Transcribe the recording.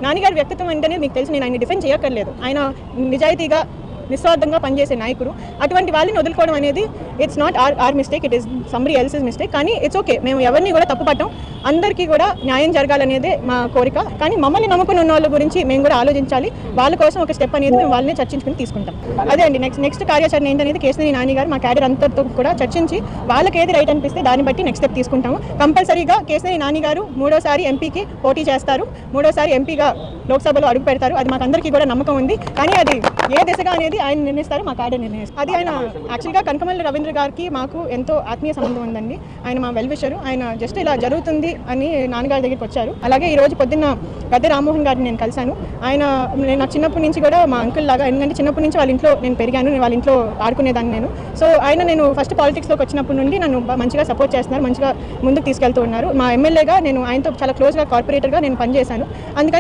నాన్నగారి వ్యక్తిత్వం అంటేనే మీకు తెలిసి నేను ఆయన డిఫెండ్ చేయక్కర్లేదు. ఆయన నిజాయితీగా నిస్వార్థంగా పనిచేసే నాయకుడు. అటువంటి వాళ్ళని వదులుకోవడం అనేది it's not our mistake, it is somebody else's mistake. కానీ ఇట్స్ ఓకే, మేము ఎవరిని కూడా తప్పు పట్టం, అందరికీ కూడా న్యాయం జరగాలనేదే మా కోరిక. కానీ మమ్మల్ని నమ్ముకుని ఉన్న వాళ్ళ గురించి మేము కూడా ఆలోచించాలి. వాళ్ళ కోసం ఒక స్టెప్ అనేది మేము వాళ్ళని చర్చించుకుని తీసుకుంటాం. అదే అండి నెక్స్ట్ కార్యాచరణ ఏంటనేది కేశినేని నాని గారు మా క్యాడర్ అంతటితో కూడా చర్చించి వాళ్ళకి ఏది రైట్ అనిపిస్తే దాన్ని బట్టి నెక్స్ట్ స్టెప్ తీసుకుంటాము. కంపల్సరీగా కేశినేని నాని గారు 3వ సారి ఎంపీకి పోటీ చేస్తారు, 3వ సారి ఎంపీగా లోక్సభలో అడుగు పెడతారు. అది మాకు అందరికీ కూడా నమ్మకం ఉంది. కానీ అది ఏ దిశగా అనేది ఆయన నిర్ణయిస్తారు, మా క్యాడర్ నిర్ణయిస్తారు. అది ఆయన యాక్చువల్గా కనకమల్లి రవీంద్ర గారికి మాకు ఎంతో ఆత్మీయ సంబంధం ఉందండి. ఆయన మా వెల్ విషరు. ఆయన జస్ట్ ఇలా జరుగుతుంది అని నాన్నగారి దగ్గరికి వచ్చారు. అలాగే ఈరోజు పొద్దున్న గద్దె రామ్మోహన్ గారిని నేను కలిశాను. నేను నాకు చిన్నప్పటి నుంచి కూడా మా అంకుల్ లాగా, ఎందుకంటే చిన్నప్పటి నుంచి వాళ్ళ ఇంట్లో నేను పెరిగాను, వాళ్ళ ఇంట్లో ఆడుకునేదాన్ని నేను. సో నేను ఫస్ట్ పాలిటిక్స్లోకి వచ్చినప్పటి నుండి నన్ను మంచిగా సపోర్ట్ చేస్తున్నారు, మంచిగా ముందుకు తీసుకెళ్తూ ఉన్నారు. మా ఎమ్మెల్యేగా నేను ఆయనతో చాలా క్లోజ్గా కార్పొరేటర్గా నేను పనిచేశాను. అందుకని